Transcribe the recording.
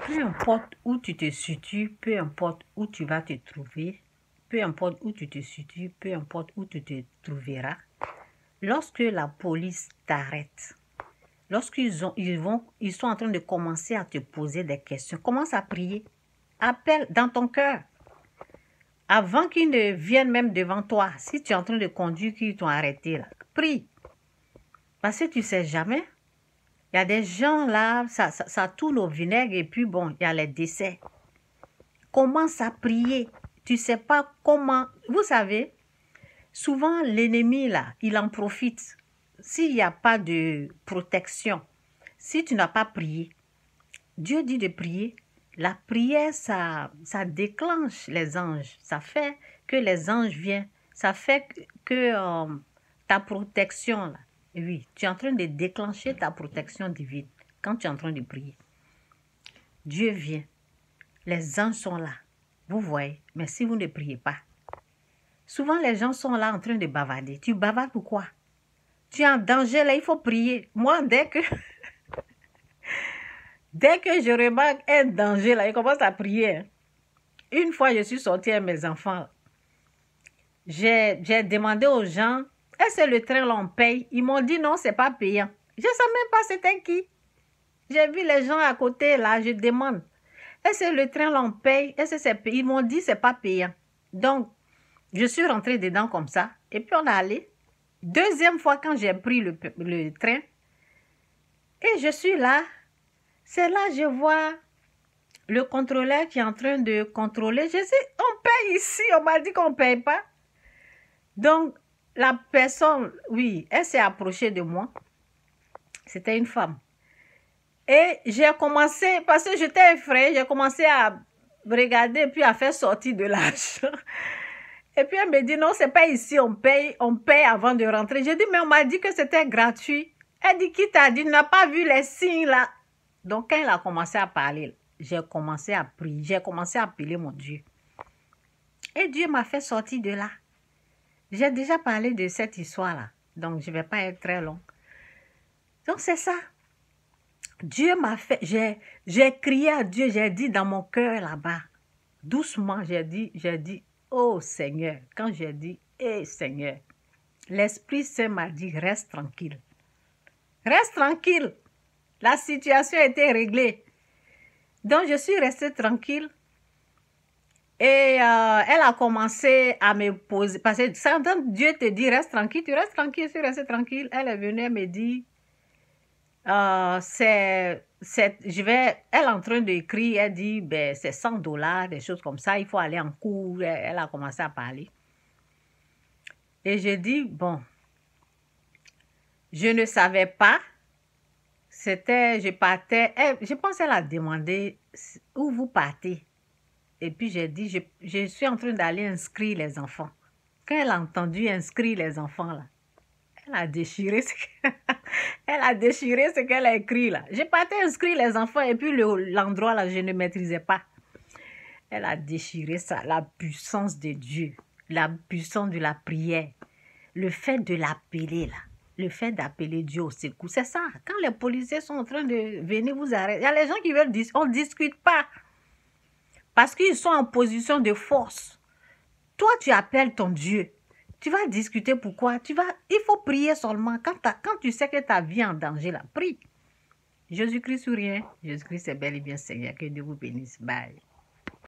Peu importe où tu te situes, peu importe où tu vas te trouver, peu importe où tu te situes, peu importe où tu te trouveras, lorsque la police t'arrête, lorsqu'ils ils sont en train de commencer à te poser des questions, commence à prier. Appelle dans ton cœur. Avant qu'ils ne viennent même devant toi, si tu es en train de conduire, qu'ils t'ont arrêté, là, prie. Parce que tu ne sais jamais. Il y a des gens là, ça tourne au vinaigre et puis bon, il y a les décès. Commence à prier. Tu ne sais pas comment. Vous savez, souvent l'ennemi là, il en profite. S'il n'y a pas de protection, si tu n'as pas prié, Dieu dit de prier. La prière, ça déclenche les anges. Ça fait que les anges viennent. Ça fait que ta protection, là, oui, tu es en train de déclencher ta protection divine quand tu es en train de prier. Dieu vient. Les anges sont là. Vous voyez, mais si vous ne priez pas, souvent les gens sont là en train de bavarder. Tu bavardes pourquoi? Tu es en danger là, il faut prier. Moi, dès que je remarque un danger là, je commence à prier. Une fois, je suis sortie avec mes enfants. J'ai demandé aux gens, est-ce que le train là on paye? Ils m'ont dit non, c'est pas payant. Je ne sais même pas c'était qui. J'ai vu les gens à côté là, je demande, est-ce que le train là on paye? Est-ce que c'est payant? Ils m'ont dit c'est pas payant. Donc, je suis rentrée dedans comme ça. Et puis on est allé. Deuxième fois quand j'ai pris le train. Et je suis là. C'est là que je vois le contrôleur qui est en train de contrôler. Je dis, on paye ici. On m'a dit qu'on ne paye pas. Donc, la personne, oui, elle s'est approchée de moi. C'était une femme. Et j'ai commencé, parce que j'étais effrayée, j'ai commencé à regarder puis à faire sortir de l'argent. Et puis elle me dit, non, c'est pas ici, on paye avant de rentrer. J'ai dit, mais on m'a dit que c'était gratuit. Elle dit, qui t'a dit, tu n'as pas vu les signes là. Donc quand elle a commencé à parler, j'ai commencé à prier, j'ai commencé à appeler mon Dieu. Et Dieu m'a fait sortir de là. J'ai déjà parlé de cette histoire-là, donc je ne vais pas être très long. Donc c'est ça. Dieu m'a fait, j'ai crié à Dieu, j'ai dit dans mon cœur là-bas, doucement, j'ai dit, oh Seigneur, quand j'ai dit, hé Seigneur, l'Esprit Saint m'a dit, reste tranquille. Reste tranquille. La situation a été réglée. Donc je suis restée tranquille. Et elle a commencé à me poser, parce que quand Dieu te dit, reste tranquille, tu restes tranquille, je suis restée tranquille. Elle est venue, elle me dit, elle est en train d'écrire, elle dit, ben, c'est $100, des choses comme ça, il faut aller en cours. Elle a commencé à parler. Et j'ai dit, bon, je ne savais pas, je partais, je pense qu'elle a demandé où vous partez. Et puis j'ai dit, je suis en train d'aller inscrire les enfants. Quand elle a entendu inscrire les enfants là, elle a déchiré ce qu'elle a écrit là. J'ai parti inscrire les enfants et puis l'endroit là, je ne maîtrisais pas. Elle a déchiré ça, la puissance de Dieu, la puissance de la prière, le fait de l'appeler là, le fait d'appeler Dieu au secours. C'est ça, quand les policiers sont en train de venir vous arrêter, il y a les gens qui veulent dire, on ne discute pas. Parce qu'ils sont en position de force. Toi, tu appelles ton Dieu. Tu vas discuter pourquoi. Il faut prier seulement. Quand tu sais que ta vie est en danger, là, prie. Jésus-Christ ou rien. Jésus-Christ est bel et bien Seigneur. Que Dieu vous bénisse. Bye.